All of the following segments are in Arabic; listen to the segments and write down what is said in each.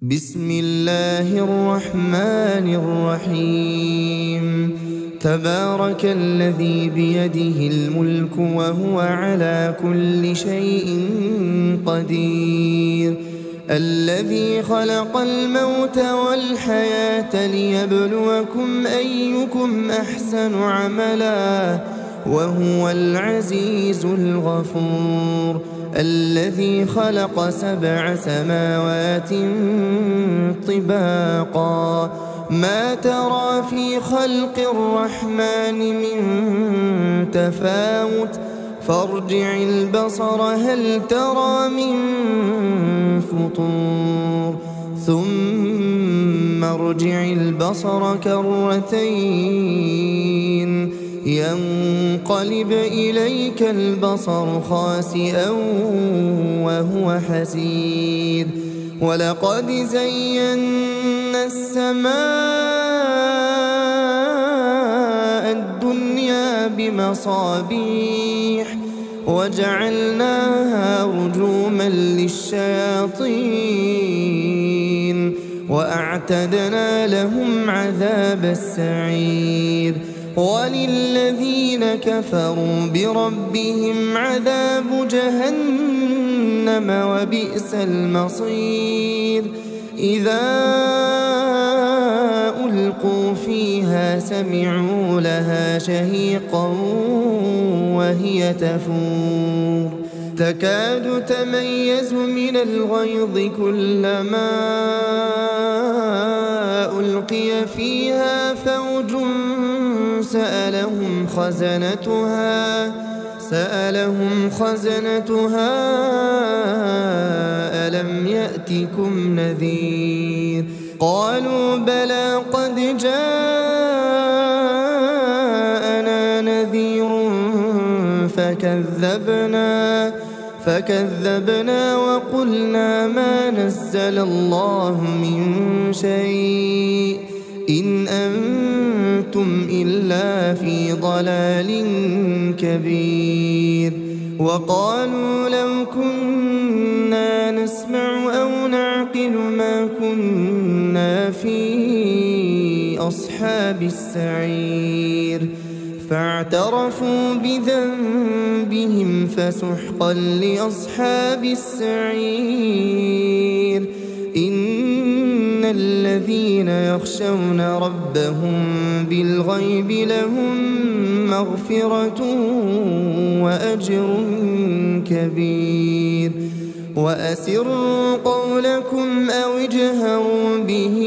بسم الله الرحمن الرحيم. تبارك الذي بيده الملك وهو على كل شيء قدير، الذي خلق الموت والحياة ليبلوكم أيكم أحسن عملا وهو العزيز الغفور، الذي خلق 7 سماوات طباقا ما ترى في خلق الرحمن من تفاوت فارجع البصر هل ترى من فطور ثم ارجع البصر كرتين ينقلب إليك البصر خاسئا وهو حسير، ولقد زينا السماء الدنيا بمصابيح وجعلناها رجوما للشياطين وأعتدنا لهم عذاب السعير، وللذين كفروا بربهم عذاب جهنم وبئس المصير. إذا ألقوا فيها سمعوا لها شهيقا وهي تفور تكاد تميز من الغيظ كلما ألقي فيها فوج سألهم خزنتها ألم يأتكم نذير؟ قالوا بلى قد جاءنا نذير فكذبنا وقلنا ما نزل الله من شيء إن أنتم إلا في ضلال كبير. وقالوا لو كنا نسمع أو نعقل ما كنا في أصحاب السعير، فاعترفوا بذنبهم فسحقا لأصحاب السعير. إن الذين يخشون ربهم بالغيب لهم مغفرة وأجر كبير. وأسروا قولكم أو اجهروا به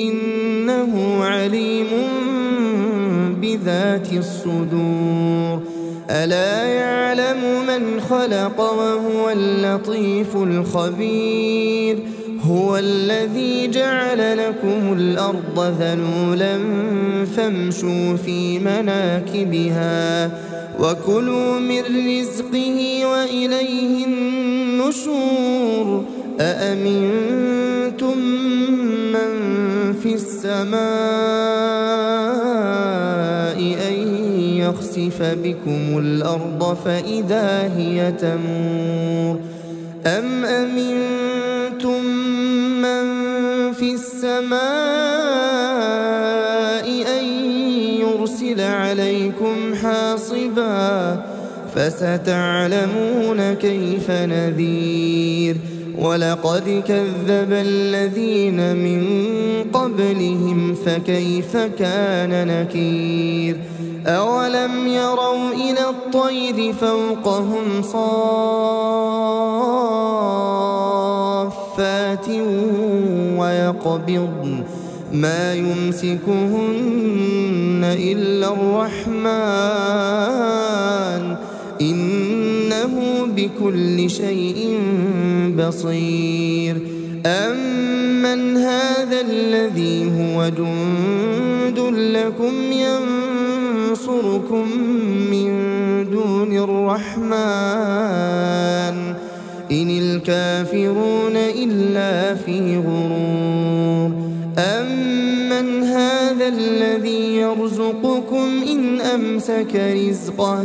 إنه عليم بذات الصدور. ألا يعلم من خلق وهو اللطيف الخبير. هو الذي جعل لكم الأرض ذلولا فامشوا في مناكبها وكلوا من رزقه وإليه النشور. أأمنتم من في السماء أن يخسف بكم الأرض فإذا هي تمور أم أمنتم من في السماء أن يرسل عليكم حاصبا فستعلمون كيف نذير. ولقد كذب الذين من قبلهم فكيف كان نكير. أولم يروا إلى الطير فوقهم صافات ويقبضن ما يمسكهن إلا الرحمن إنه بكل شيء بصير. أمن هذا الذي هو جند لكم ينصركم من دون الرحمن إن الكافرون إلا في غرور. أمن هذا الذي يرزقكم إن أمسك رزقه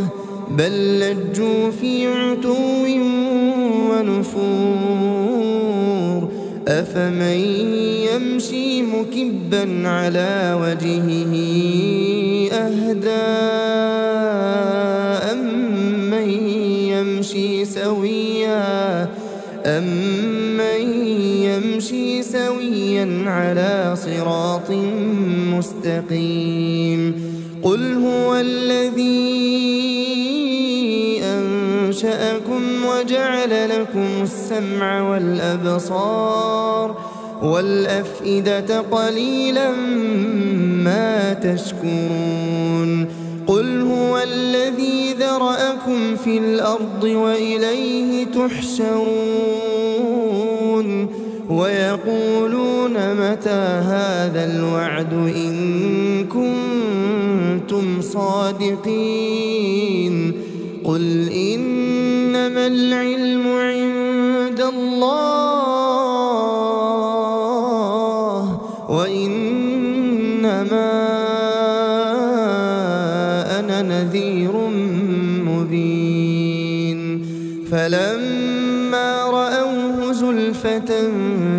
بل لجوا في عتو ونفور أفمن يمشي مكبا على وجهه أهدى أمن يمشي سويا على صراط مستقيم قل هو الذي أنشأكم وجعل لكم السمع والأبصار والأفئدة قليلا ما تشكرون قل هو الذي ذرأكم في الأرض وإليه تحشرون ويقولون متى هذا الوعد إن كنتم صادقين قل إنما العلم عند الله وإنما أنا نذير مبين فلما رأوه زلفة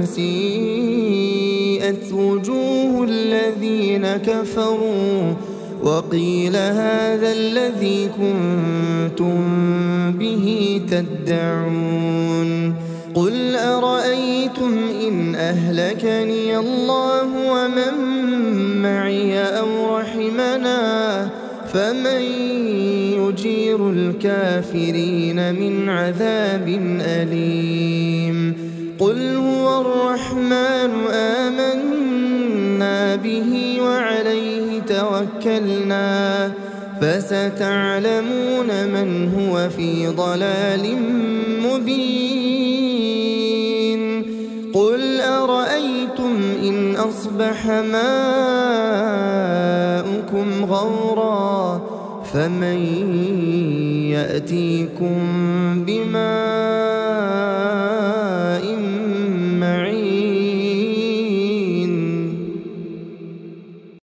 سيئت وجوه الذين كفروا وقيل هذا الذي كنتم به تدعون قل أرأيتم إن أهلكني الله ومن معي أو رحمنا فمن يجير الكافرين من عذاب أليم قل هو الرحمن آمنا به وعليه توكلنا فستعلمون من هو في ضلال مبين قل أرأيتم إن أصبح ماؤكم غورا فمن يأتيكم بماء